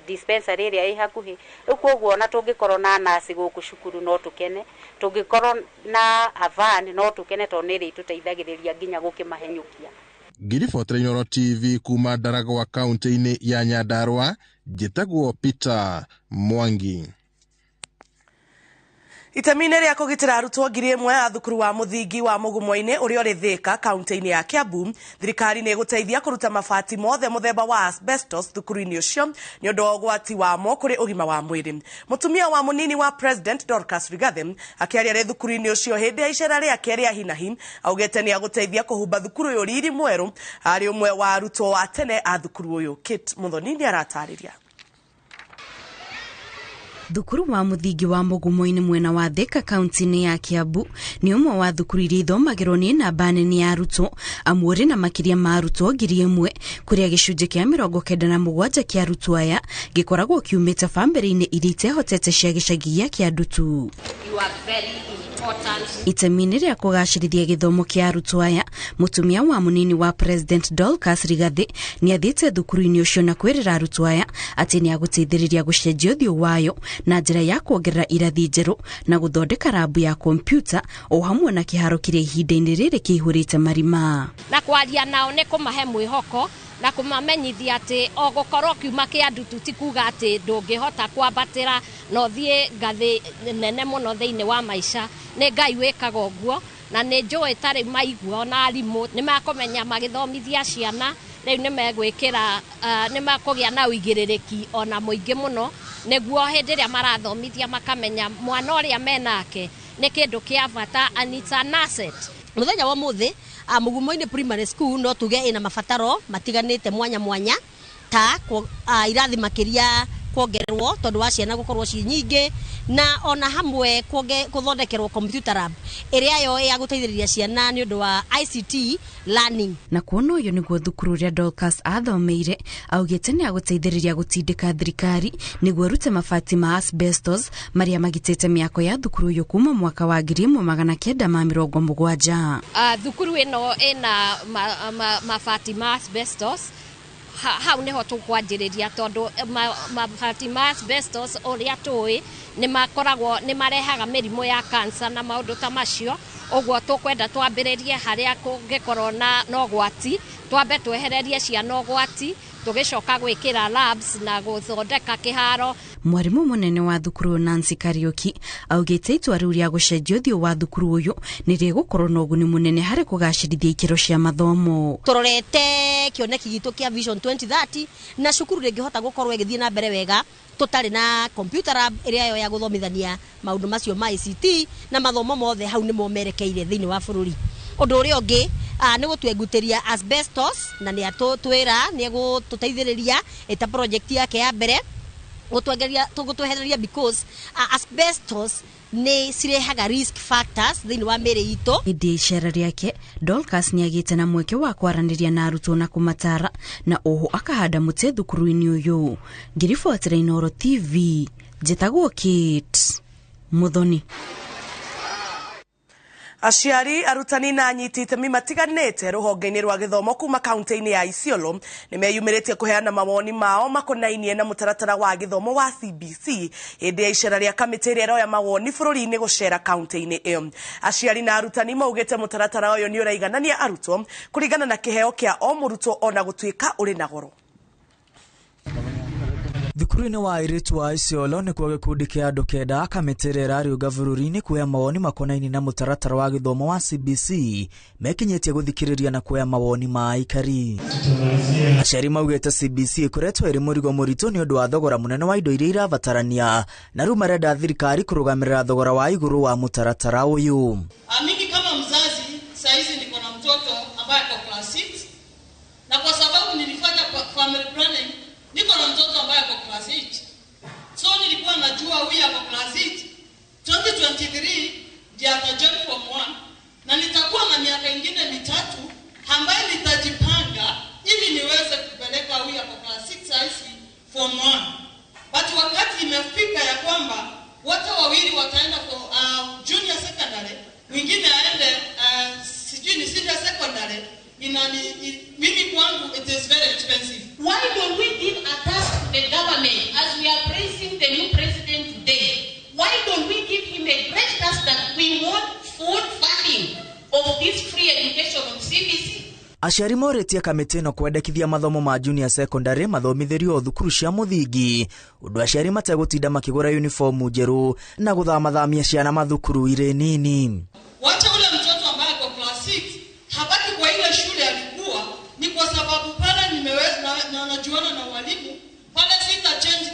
dispensary ĩrĩa ĩ hakuhĩ. Koguo na tũngĩkorwo na nasi gũkũ cukuru no tukene, tũngĩkorwo na avan no tukene tondũ nĩ ĩtũteithagĩrĩria nginya gũkĩmahenyũkia. Ngiribotera iNooro TV kuma Ndaragwa kaunti-inĩ ya Nyandarua, njĩtagwo Peter Mwangi. Itemine ria kugitira arutwo 1,000 a thukuru wa muthingi wa Mugumo-ini uria uri Thika kaunti-ini ya Kiambu, thirikari ni guteithia kuruta mabati mothe muthemba wa asbestos thukuru-ini ucio ni undu wa ugwati wamo kuri ugima wa mwiri. Mutumia wa munini wa President Dorcas Rigathi akiaria ri thukuru-ini ucio hindi ya icera riake ria hinahi augete ni aguteithia kuhumba thukuru uyu riri mweru ari umwe wa arutwo wa tene a thukuru uyu. Kit Muthoni aratariria. Thukuru wa muthingi wa Mugumo-ini mwena wa Thika kaunti-ini ya Kiambu ni umwe wa thukuru iria ithomagirwo ni namba nene ya arutwo amwe na makiria ma arutwo 1,000 kuria gicunji kia 97 kia arutwo aya gikoragwo kiumite family-ini iria itehotete cia gicagi gia Kiandutu. You are very important. Itemi-inĩ rĩa kũgacĩrithia gĩthomo kĩa arutwo aya, mũtumia wa mũnini wa President Dorcas Rigathi nĩ athiĩte thukuru-inĩ ũcio na kwĩrĩra arutwo aya atĩ nĩ agũteithĩrĩria gũcenjia ũthiũ wayo na njĩra ya kuongerera irathi njerũ na gũthondeka rabu ya kompyuta o hamwe na kĩharo kĩrĩa ihinda-inĩ rĩrĩ kĩihũrĩte marima. Na kwaria nao nĩ kũmahe mwĩhoko na kũmamenyithia atĩ o gũkorwo kiuma kĩa ndutu ti kuga atĩ ndũngĩhota kwambatĩra na ũthiĩ ngathĩ nene mũno thĩinĩ wa maica. Nĩ Ngai wĩkaga ũguo na nĩ njũĩ tarĩ maigua na arimũ nĩ makũmenya magĩthomithia ciana rĩu nĩ megwĩkĩra nĩ makũgĩa na ũigĩrĩrĩki ona mũingĩ mũno nĩguo hĩndĩ ĩrĩa marathomithia makamenya mwana ũrĩa menake nĩ kĩndũ kĩa bata and it's an asset. Mũthenya wa mũthĩ Mugumo-inĩ primary school no tuge ina mabataro matiganĩte mwanya mwanya ta irathi makĩria kuongererwo tondu wa ciana gukorwo ci nyingĩ na ona hamwe kuthondekerwo computer lab ĩrĩa yo ya gũteithĩrĩria ciana nĩ ũndũ wa ICT learning. Na kuona ũyũ nĩguo thukuru ũrĩa Dorcas athomeire augĩte nĩ agũteithĩrĩria gũtindĩka thirikari nĩguo rute mabati ma asbestos marĩa magitĩte mĩako ya thukuru ũyũ kuma mwaka wa 1970. Thukuru ĩno ĩna mabati ma asbestos. Hau niho tukwanjĩrĩria tondu mabati ma asbestos ũrĩa tũĩ nĩ marehaga mĩrimũ ya cancer na maũndũ ta macio. Ũguo tũkwenda twambĩrĩrie harĩa kũngĩkorwo na ũgwati, twambe twehererie ciana ũgwati, tũgĩcoka gwĩkĩra labs na gũthondeka kĩharo. Mwarimũ mũnene wa thukuru Nancy Kariuki augĩte itua rĩu rĩa gũcenjia ũthiũ wa thukuru ũyũ nĩ rĩgũkorwo na ũguni mũnene harĩ kũgacĩrithia ikĩro cia mathomo. Tũrorete kĩoneki gitũ kĩa Vision 2030 na cukuru rĩngĩhota gũkorwo ĩgĩthiĩ na mbere wega tũtarĩ na computer lab ĩrĩa yo ya gũthomithania maũndũ macio ma ICT na mathomo mothe hau nĩ momerekeire thĩinĩ wa bũrũri. Ũndũ ũrĩa ũngĩ nĩ gũtwengutĩria asbestos na nĩ atũtwĩra nĩ gũtũteithĩrĩria ĩta project yake ya mbere gũtwehereria because asbestos nĩ cirehaga risk factors thĩinĩ wa mĩrĩ itũ. Hĩndĩ ya icera rĩake Dorcas nĩ agĩte na mweke wa kwaranĩria na arutwo na kũmatara na oho akahanda mũtĩ thukuru-inĩ ũyũ. Ngĩribotera iNooro TV njĩtagwo Kate Muthoni. Aciari, arutani na anyiti itemi matiganĩte rũhonge-inĩ rwa gĩthomo kuma kaunti-inĩ ya Isiolo nĩ meyumĩrĩtie kũheana mawoni mao makonainie na mũtaratara wa gĩthomo wa CBC hĩndĩ ya icera rĩa kamĩtĩ ĩrĩa ĩroya mawoni bũrũri-inĩ gũcera kaunti-inĩ ĩyo. Aciari na arutani maugĩte mũtaratara ũyũ nĩ ũraiganania arutwo kũringana na kĩheo kĩa o mũrutwo ona gũtuĩka ũrĩ na goro. Thukuru-inĩ wa airĩtu wa Isiolo nĩ kwa gĩkundi kĩa andũ kenda kamĩtĩ ĩrĩa ĩrarĩũnga bũrũri-inĩ kuoya mawoni makonainie na mũtaratara wa gĩthomo wa CBC mekinyĩtie gũthikĩrĩria na kuoya mawoni ma aikari. Aciari maugĩte CBC ĩkoretwo ĩrĩ mũrigo mũritũ nĩ ũndũ wa thogora mũnene wa indo iria irabatarania na rĩu marenda thirikari kũrũgamĩrĩra thogora wa igũrũ wa mũtaratara ũyũ. Mimi kama mzazi saizi niko na mtoto ambaye ako class 6 na kwa sababu nilifanya family planning niko na mtoto ambaye ako class 8. So nilikuwa najua huyu ako class 8. 2023 ndiye atajoin form 1 na nitakuwa na miaka ingine mitatu ambaye nitajipanga ili niweze kupeleka huyu ako class 6 saisi form 1. But wakati imefika ya kwamba wote wawili wataenda kwa junior secondary, mwingine aende sijui ni senior secondary, mimi kwangu it is very expensive. Why don't we give a task to the government as we are praising the new president today? Why don't we give him a great task that we want full funding of this free education on CBC? Aciari morĩtie kamĩtĩ ĩno kwendekithia mathomo ma junior secondary mathomithĩrio thukuru cia mũthingi ũndũ aciari mategũtinda makĩgũra uniform njerũ na gũthamathamia ciana mathukuru irĩ nini. Wacha ule mtoto ambaye kwa class 6 habaki kwa ile shule alikuwa ni kwa sababu pale nimeweza na najuana na walimu pale sita change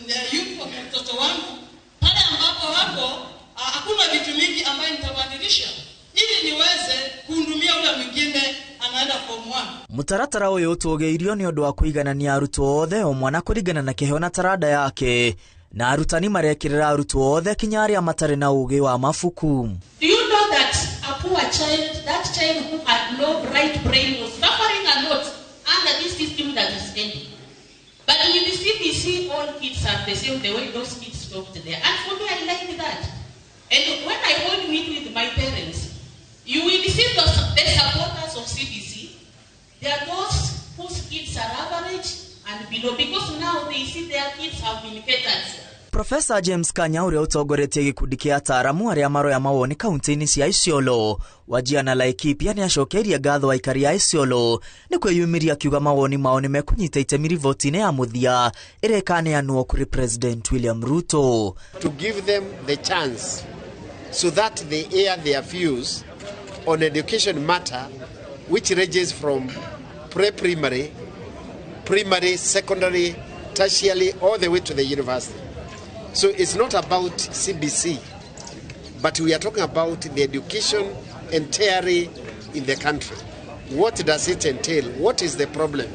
the uniform ya mtoto wangu pale ambapo hapo hakuna vitu mingi ambayo nitabadilisha ili niweze kuhudumia ule mwingine anaenda form 1. Mũtaratara ũyũ ũtũgĩirio nĩ ũndũ wa kũiganania arutwo othe o mwana kũringana na kĩheo na taranda yake na arutani marekĩrĩra arutwo othe kinya arĩa matarĩ na ũgĩ wa mabuku. Do you know that a poor child, that child who had no bright brain was suffering a lot under this system that is ending? But with the CBC, all kids are the same, the way those kids talked there. And for me, I like that. And when I went to meet with my parents, you will see the supporters of CBC. They are those whose kids are average and below, because now they see their kids have been catered. Professor James Kanya uria utongoretie gikundi kia ataramu aria maroya mawoni kaunti-ini cia Isiolo Wajia na Laikipia ni acokeria ngatho aikari a Isiolo ni kwiyumiria akiuga mawoni mao ni mekunyita itemi rivoti-ini ya muthia irekaneanwo kuri President William Ruto to give them the chance so that they air their views on education matter which ranges from pre-primary, primary, secondary, tertiary, all the way to the university. So it's not about CBC, but we are talking about the education entirely in the country. What does it entail? What is the problem?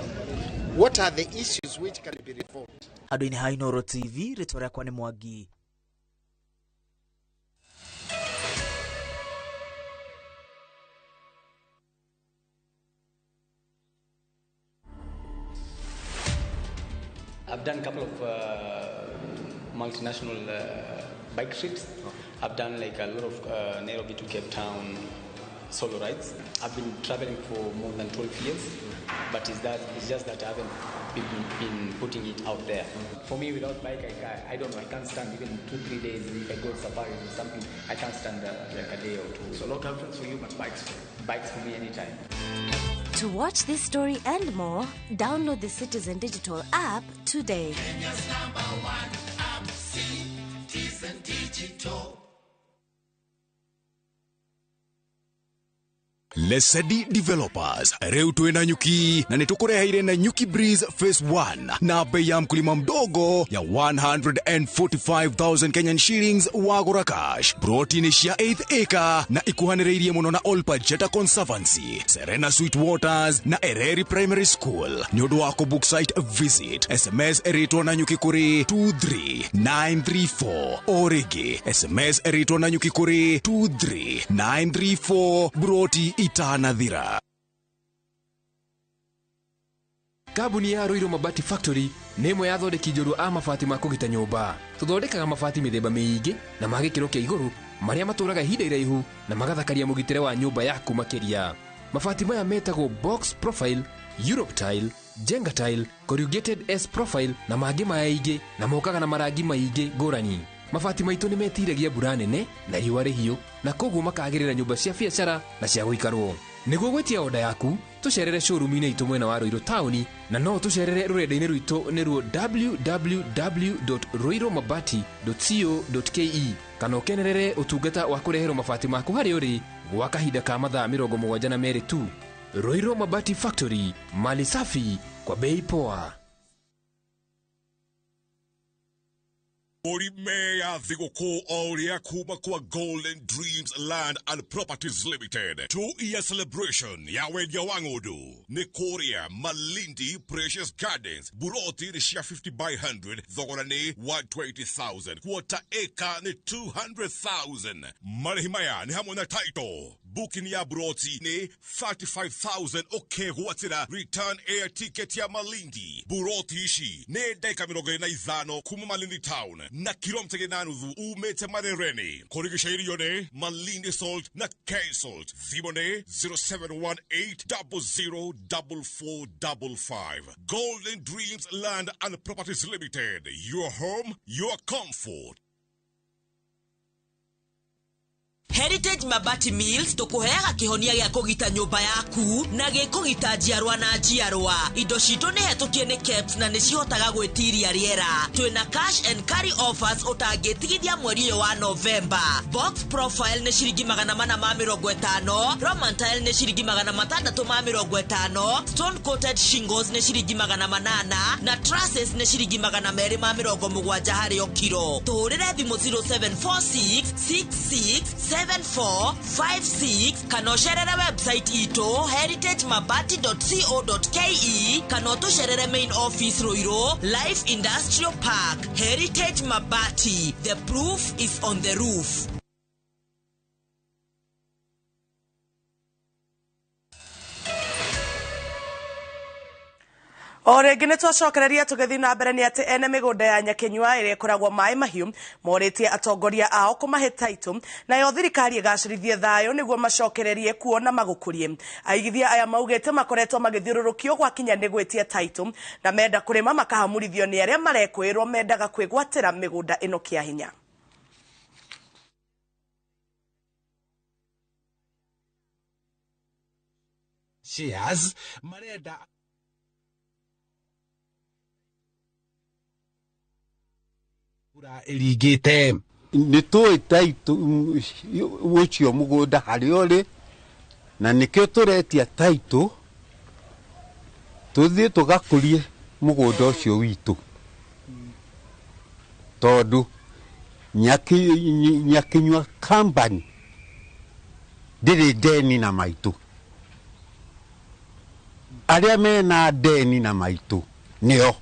What are the issues which can be reformed? Aduini iNooro TV, ritoria kwa ni Mwangi. I've done a couple of multinational bike trips. I've done like a lot of Nairobi to Cape Town solo rides. I've been traveling for more than 12 years, but it's just that I haven't been putting it out there. For me, without bike, I don't know, I can't stand even 2-3 days. If I go safari or something, I can't stand like a day or two. So no preference for you, but bikes for me anytime. To watch this story and more, download the Citizen Digital app today. Kenya's #1 app, Citizen Digital. Lesedi Developers reu tuena nyuki na nitukureheire na Nyuki Breeze Phase 1 na bei ya mkulima mdogo ya 145,000 Kenyan shillings wagura cash. Protein cia 8th acre na ikuhanireirie muno na Olpajeta Conservancy, Serena Sweet Waters na Ereri Primary School. Nyodo wako book site visit. SMS erito na nyuki kuri 23934. Origi SMS erito na nyuki kuri 23934. Broti itanadhira. Kabuni ya Roiro Mabati Factory nemo yathondeki njorua a mabati ma kugita nyumba. Tuthondekaga mabati mithemba miingi na magikiro kia iguru maria maturaga ihinda iraihu na magathakaria mugitire wa nyumba yaku makiria. Mabati maya metagwo box profile, Europe tile, Jenga tile, corrugated S profile na mangi maingĩ na mokaga na marangi maingi ngũrani. Mabati maitu ni metiragia mbura nene na riũa rĩhiũ na koguo makagĩrĩra nyũmba cia biacara na cia gũikarwo. Nĩguo gwetia oda yaku tucerere showroom-inĩ itũ mwena wa Roiro Town na no tucerere rũrenda-inĩ rwitũ nĩruo www.roiromabati.co.ke kana ũkenerere ũtungata wa kũreherwo mabati maku harĩa ũrĩ gwa kahinda ka mathaa 72 tu. Roiro Mabati Factory, mali safi kwa bei poa. Orimea thigũkũ oria kuma kwa Golden Dreams Land and Properties Limited 2-year celebration ya wendia wa ng'ũndũ nĩ kũrĩa Malindi Precious Gardens. Buroti nĩ cia 50 by 100, thogora nĩ 120,000, quarter acre nĩ 200,000. Marĩhi maya nĩ hamwe na title. Booking ya buroti ni 35,000 ukegwatira return air ticket ya Malindi. Buroti ici ni ndeka 25 kuma Malindi town na kilomita 8 umete Marereni. Kurigisha irio ni Malindi Salt na K-Salt. Thimo ni 0718004455. Golden Dreams Land and Properties Limited. Your home, your comfort. Heritage Mabati Mills tukuheaga kihonia gya kugita nyumba yaku na gikugita njiarwa na njiarwa. Indo citu ni hetukie ni caps na nicihotaga gwitiria riera. Twina cash and carry offers utangitigithia mweri wa November. Box profile ni shiringi 450, Roman tile ni shiringi 650, stone coated shingles ni shiringi 800 na trusses ni shiringi 270 hari o kilo. Tuhurire thimu 0746667456 kanosherere website ito heritagemabati.co.ke kanoto sherere main office Roiro Life Industrial Park. Heritage Mabati, the proof is on the roof. Ore gine twacokereria tugethi na mbere ni ati ene migunda ya Nyakenyua ire kuragwo mai mahiu moritie atongoria ao kumahe title na yo thirikari igacirithie thayo niguo macokererie kuona magukurie. Aigithia aya maugite makoretwo magithiururukio gwa kinya ni gwitia title na menda kurima makahamurithio ni aria marekwirwo mendaga kwigwatira migunda ino kia hinya. Shares marenda irigite ni tu taito ucio mugunda hari ori na nikio turetia taito tuthie tugakurie mugunda ucio witu tondu Nyakenyua company ndiri deni na maitu aria mena deni na maitu nio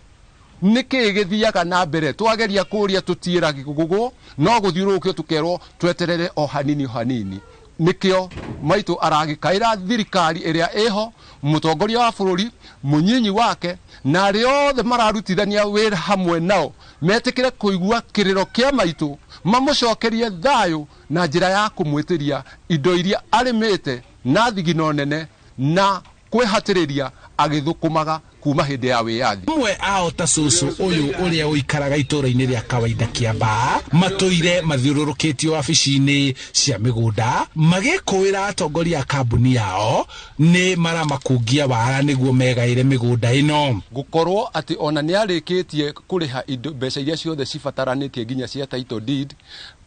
niki githiaga na mbere twageria kuria tutiira gigugu no guthiurukio tukerwo tweterere o hanini nikio maitu aragikaira thirikari iria eho mutongoria wa bururi munyinyi wake na riothe mararutithania wira hamwe nao metikire kuigua kiriro kia maitu mamucokerie thayo na njira ya kumwitiria indo iria arimite na thigino nene na kwehatiriria agithukumaga kuma hindi ya wiyathi. Mwe ao ta susu uyu uria uikaraga itura-ini ria kawaida kia ba matuire mathiururukitio wabici-ini cia migunda magikuira atongoria a kambuni yao ni maramakungia wara niguo megaire migunda ino gukorwo ati ona ni arikitie kuriha indo mbeca iria ciothe cibataranitie nginya cia title deed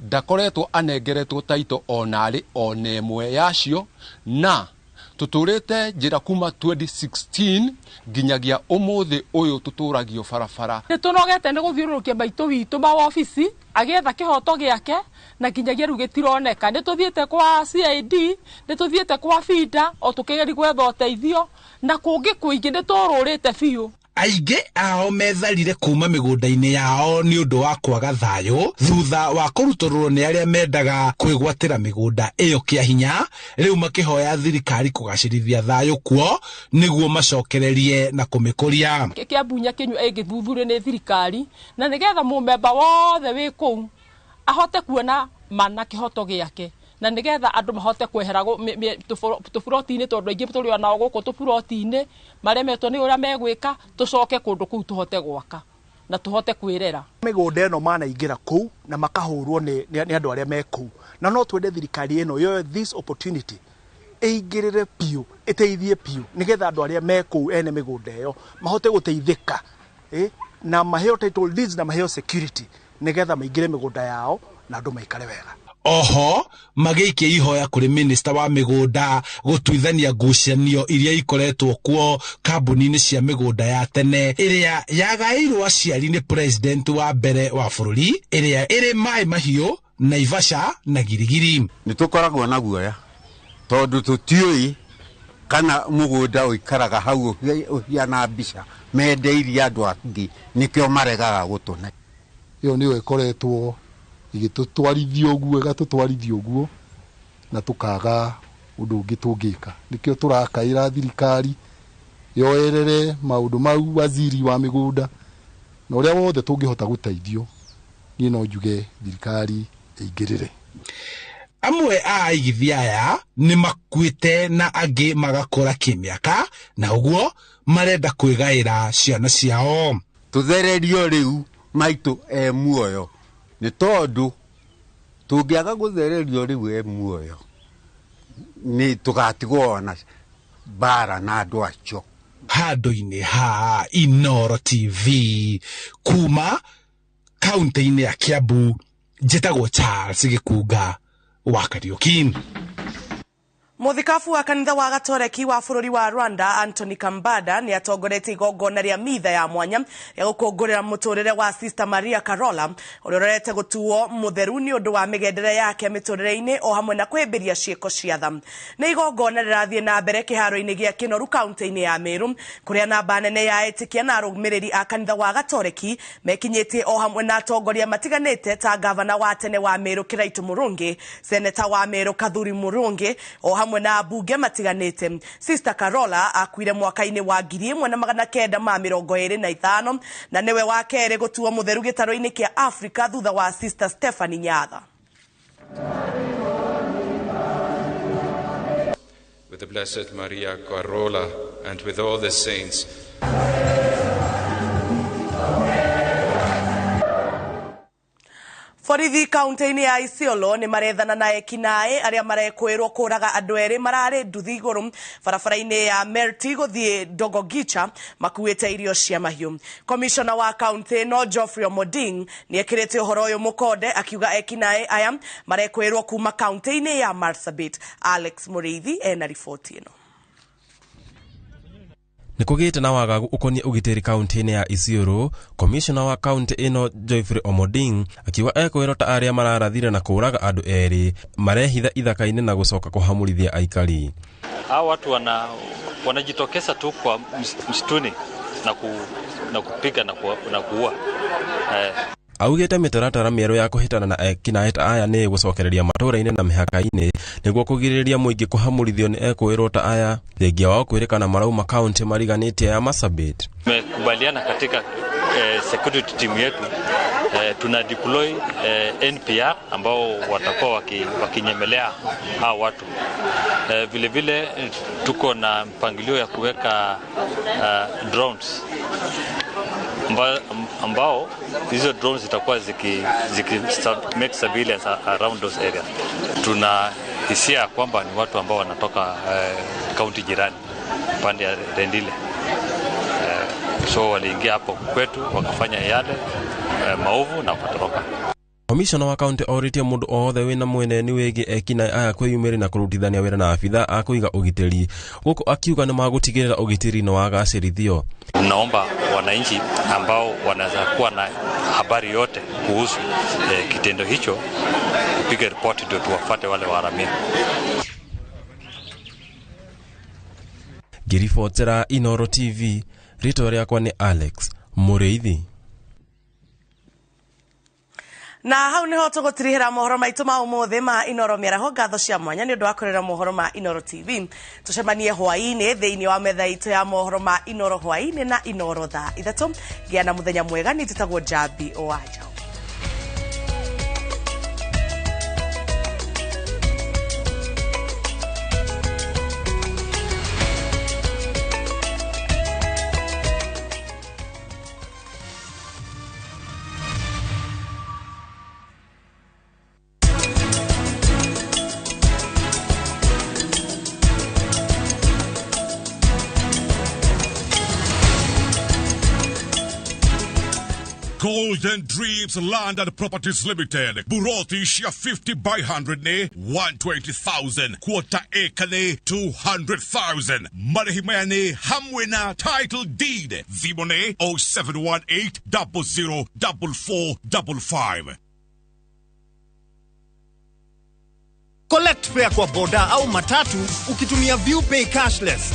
ndakoretwo anengeretwo title onari onemwe yacio na tuturite njira kuma 2016 nginyagia umuthi uyu tuturagio farafara ni tunogete ni guthiururukia baitu witu ba office agetha kihoto giake na nginyagia ru gitironeka ni tuthiete kwa CID ni tuthiete kwa FIDA o tukigeri gwetha uteithio na kungi kuingi ni tururite biu. Aige ao metharire kuma migunda-ini yao ni undu wa kwaga thayo thutha wa kurutorwo ni aria mendaga kwigwatira migunda iyo kia hinya riu makihoya thirikari kugacirithia thayo kuo niguo macokererie na kumikuria Kiambu Nyakenyua igithuthurio ni thirikari na nigetha mumemba wothe wi kuu ahote kuona mana kihoto giake na nigetha andu mahote kwehera tufuroti-ini tondu aingi turi onao guku tufuroti-ini maremetwo ni uria megwika tucoke kundu kuu tuhote gwaka na tuhote kwirera migunda eno manaingira kuu na makahurwo ni andu aria me kuu na no twende thirikari eno yo this opportunity eigirire piu iteithie piu nigetha andu aria me kuu ene migunda eyo mahote guteithika na maheo title deeds na maheo security nigetha maingire migunda yao na andu maikare wega. Oho magiikia ihoya kuri minister wa migunda gutuithania ngucanio iria ikoretwo kuo kambuni-ini cia migunda ya tene iria yagairwo aciari ni president wa mbere wa bururi iria iri mai mahiu Naivasha na Girigiri. Ni tukoragwo na guoya tondu tutiui kana mugunda uikaraga hau uhiana mbica mendeirie andu angi nikio maregaga gutune iyo niyo ikoretwo igitutwarithio guo gatutwarithio guo na tukaga undu ungi tungika nikio turakaira thirikari yoerere maundu mau waziri wa migunda na uria wothe tungihota guteithio ni no njuge thirikari igirire. Amwe a aigithia aya ni makuite na angi magakora kimiaka na uguo marenda kwigaira ciana ciao tuthererio riu maitu muoyo ni tondu tungiaga guthererio riu muoyo ni tugatigwo na bara na andu acio handu-ini ha iNooro TV kuma kaunti-ini ya Kiambu njitagwo Charles Gikunga wa Kariuki. Muthikabu wa kanitha wa Gatoreki wa bururi wa Rwanda Anthony Kambada ni atongoretie igongona ria mitha ya mwanya ya gukungurira muturire wa Sister Maria Carola urorete gutuo mutheru ni undu wa migendere yake miturire-ini o hamwe na kwimbiria ciiko cia tha. Ni igongona rirathie na mbere kiharo-ini gia Kinoru kaunti-ini ya Meru kuria namba nene ya etikia na arumiriri a kanitha wa Gatoreki mekinyitie o hamwe na atongoria matiganite ta gavana wa tene wa Meru Kiraitu Murungi, seneta wa Meru Kathuri Murungi o hamwe na bunge matiganite. Sister Carola akuire mwaka-ini wa 1925 na newe wa kere gutuo mutheru gitaro-ini kia Africa thutha wa Sister Stephanie Nyatha. With the Blessed Maria Carola and with all the saints. Borithi kaunti-ini ya Isiolo ni marethana na ekinae aria marekwirwo kuraga andu eri marari nduthi iguru barabara-ini ya Meru guthie Dogogicha makuite irio cia mahiu. Commissioner wa kaunti no Geoffrey Omoding ni ekirite uhoro uyu mukonde akiuga ekinae aya marekwirwo kuma kaunti-ini ya Marsabit. Alex Muriithi ena ripoti ino. Nikugite na wagagu ukonie ugitiri kaunti-ini ya Isiolo. Commissioner wa kaunti ino Geoffrey Omoding akiwa ekwirota aria mararathire na kuraga andu eri marehitha ithaka-ini na gucoka kuhamurithia aikari. Hao watu wanajitokeza tu kwa msituni na kupiga na kuua. Augite mitaratara mieru ya kuhitana na ekinaeta aya ni gucokereria matura-ini na mihaka-ini niguo kugiriria muingi kuhamurithio ni ekwirota aya thengia wao kwirikana marauma kaunti mariganite ya Marsabit. Tumekubaliana katika security team yetu tuna deploy NPR ambao watakuwa wakinyemelea hao watu. Vile vile tuko na mpangilio ya kuweka drones ambao hizo drones zitakuwa ziki make surveillance around those areas. Tuna hisia kwamba ni watu ambao wanatoka kaunti jirani pande ya Rendile. So waliingia hapo kwetu wakafanya yale maovu na wakatoroka. Commissioner wa kaunti oritie mundu othe wina mweneni wigi ekinae aya kwiyumiri na kurutithania wira na abitha akuiga ugitiri guku akiuga ni magutigirira ugitiri no wagacirithio. Naomba wananchi ambao wanaweza kuwa na habari yote kuhusu kitendo hicho kupiga ripoti ndio tuwafate wale waharamia. Girifotera iNooro TV, rito riakwa ni Alex Muriithi. Na hau niho tugutirihira mohoro maitu ma umuthi ma iNooro miaraho. Ngatho cia mwanya ni undu wa kurera mohoro ma iNooro TV. Tucemanie hwaini thiini wa metha itu ya mohoro ma iNooro hwaini na iNooro thaa 3. Gia na muthenya mwega. Ni njitagwo Jabi Owaja. Golden Dreams Land and Properties Limited. Buroti shia 50 by 100 ne 120,000. Quarter acre ne 200,000. Marihimane Hamwena title deed. Vimone 0718 004455. Collect fare kwa boda au matatu ukitumia View Pay cashless.